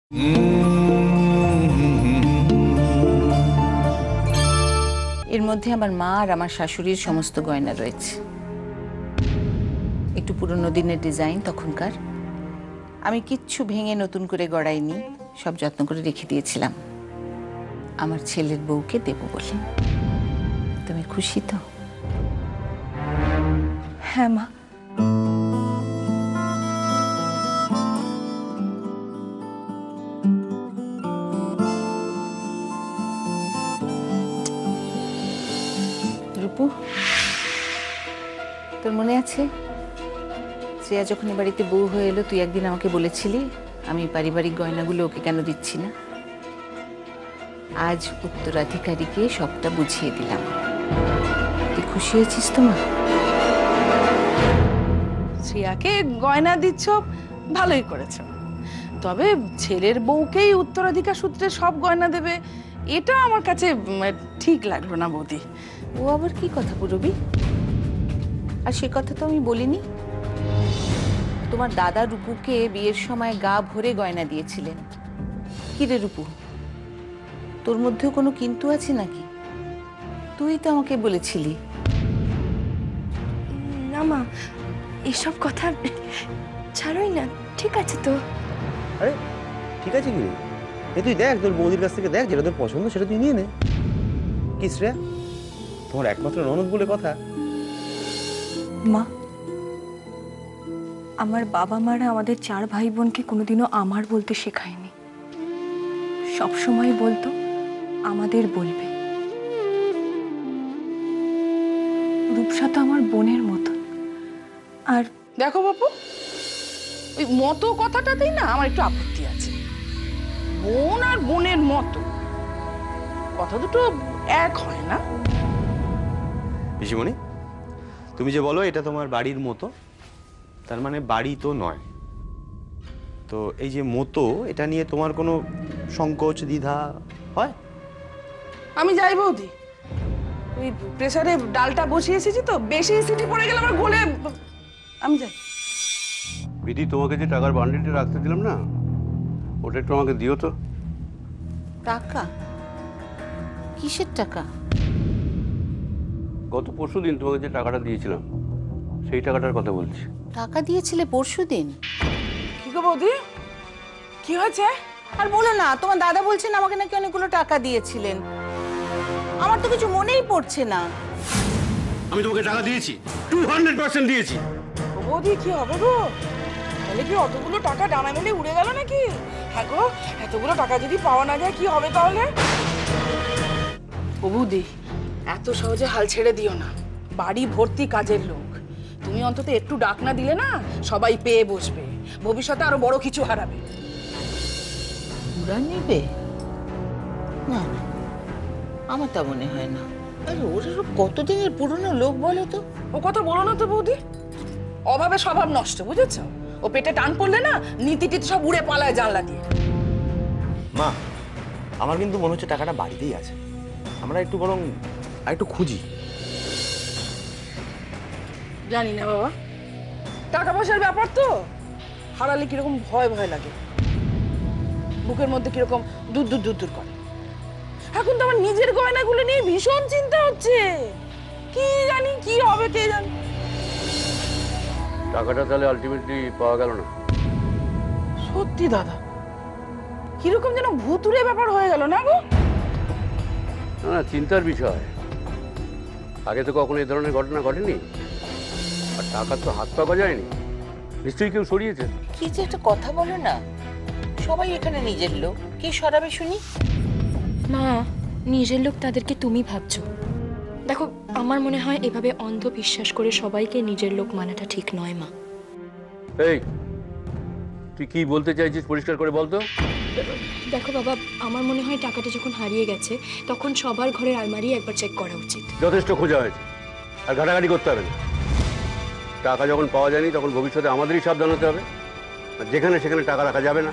এর মধ্যে আমার মা আর আমার শাশুড়ির সমস্ত গয়না রয়েছে। একটু পুরনো দিনের ডিজাইন তখনকার। আমি কিচ্ছু ভেঙে নতুন করে গড়াইনি, সব যত্ন করে রেখে দিয়েছিলাম আমার ছেলের বউকে দেব বলে। তুমি খুশি তো? হ্যাঁ মা। রূপু, তোর মনে আছে শ্রেয়া যখন এ বাড়িতে বউ হয়ে এলো, তুই একদিন আমাকে বলেছিলি আমি পারিবারিক গয়নাগুলো ওকে কেন দিচ্ছি না? আজ উত্তরাধিকারীকে সবটা বুঝিয়ে দিলাম। তুই খুশি হয়েছিস তো মা? শ্রেয়াকে গয়না দিচ্ছ, ভালোই করেছ। তবে ছেলের বউকেই উত্তরাধিকার সূত্রে সব গয়না দেবে, এটা আমার কাছে ঠিক লাগলো না বৌদি। ও আবার কি কথা পুরবি? আর সে কথা তো আমি বলিনি। তোমার দাদা রূপুকে বিয়ের সময় গা ভরে গয়না দিয়েছিলেন। কি রে রূপু, তোর মধ্যেও কোনো কিন্তু আছে নাকি? তুই তো আমাকে বলেছিলি। না মা, এসব কথা ছাড়োই না, ঠিক আছে তো? আরে ঠিক আছে কি রে, তুই দেখ তোর বৌদির কাছ থেকে দেখ, যেটা তোর পছন্দ সেটা তুই নিয়ে নে। কি শ্রেয়া, তোমার একমাত্র ননদ বলে কথা। মা, আমার বাবা মারা আমাদের 4 ভাই বোনকে কোনোদিনও আমার বলতে শেখায়নি। সব সময় বলতো আমাদের বলবে। রূপসা তো আমার বোনের মতো। আর দেখো বাপু, ওই মতো কথাটাতেই না আমার একটু আপত্তি আছে। বোন আর বোনের মতো কথা দুটো এক হয় না। পিসিমণি, তুমি যে বলো এটা তোমার বাড়ির মতো, তার মানে বাড়ি তো নয়। তো এই যে মতো, এটা নিয়ে তোমার কোনো সংকোচ দ্বিধা হয়? আমি যাই বৌদি, ওই প্রেসারে ডালটা বসিয়ে এসেছি তো, বেশি সিটি পড়ে গেলে আমার গলে। আমি যাই। বিধি, তোমাকে যে টাকার বান্ডিলটা রাখতে দিলাম না, ওটা একটু আমাকে দিও তো। টাকা? কিসের টাকা? গত পরশুদিন তোমাকে যে টাকাটা দিয়েছিলাম, সেই টাকাটার কথা বলছি। টাকা দিয়েছিলে পরশুদিন? কি গো বৌদি, কি হয়েছে? আর বলো না, তোমার দাদা বলছেন আমাকে নাকি অনেকগুলো টাকা দিয়েছিলেন। আমার তো কিছু মনেই পড়ছে না। আমি তোমাকে টাকা দিয়েছি, 200% দিয়েছি। ও বৌদি, কি হবে গো? তাহলে কি অতগুলো টাকা ডানা মেলে উড়ে গেল নাকি? হ্যাঁ গো, এতগুলো টাকা যদি পাওয়া না যায় কি হবে তাহলে? ও বৌদি, এত সহজে হাল ছেড়ে দিও না। বাড়ি ভর্তি কাজের লোক, তুমি অন্তত একটু ডাক না দিলে না সবাই পেয়ে বসবে, ভবিষ্যতে আরো বড় কিছু হারাবে। ওরা নেবে না? না, আমার তা মনে হয় না। আরে ওরা কতদিনের পুরনো লোক বলো তো? ও কথা বলো না তো বৌদি, অভাবে স্বভাব নষ্ট, বুঝেছো? ও পেটে টান পড়লে না নীতি সব উড়ে পালায় জানলা দিয়ে। মা, আমার কিন্তু মনে হচ্ছে টাকাটা বাড়িতেই আছে। আমরা একটু বরং একটু খুঁজি। জানি না বাবা, টাকা পয়সার ব্যাপার তো, হারালে কিরকম ভয় ভয় লাগে, বুকের মধ্যে কিরকম দূর দূর দূর দূর করে। এখন তো আমার নিজের গয়নাগুলো নিয়ে ভীষণ চিন্তা হচ্ছে। কি জানি কি হবে, কে জানে। টাকাটা তাহলে আলটিমেটলি পাওয়া গেল না? সত্যি দাদা, কিরকম যেন ভুতুরে ব্যাপার হয়ে গেল না গো? না না, চিন্তার বিষয়। আগে তো কখনো এই ধরনের ঘটনা ঘটেনি, আর টাকা তো হাত পাওয়া যায়নি। নিশ্চয়ই কেউ সরিয়েছে। কি যে একটা কথা বলো না, সবাই এখানে নিজের লোক, কি সরাবে শুনি? মা, নিজের লোক তাদেরকে তুমি ভাবছো। দেখো, আমার মনে হয় এভাবে অন্ধ বিশ্বাস করে সবাইকে নিজের লোক মানাটা ঠিক নয় মা। এই, তুই কি বলতে চাইছিস পরিষ্কার করে বলতো? দেখো বাবা, আমার মনে হয় টাকাটা যখন হারিয়ে গেছে তখন সবার ঘরের আলমারি একবার চেক করা উচিত। যথেষ্ট খোঁজা হয়েছে, আর ঘাটাঘাটি করতে হবে না। টাকা যখন পাওয়া যায়নি তখন ভবিষ্যতে আমাদেরই সাবধান হতে হবে, আর যেখানে সেখানে টাকা রাখা যাবে না।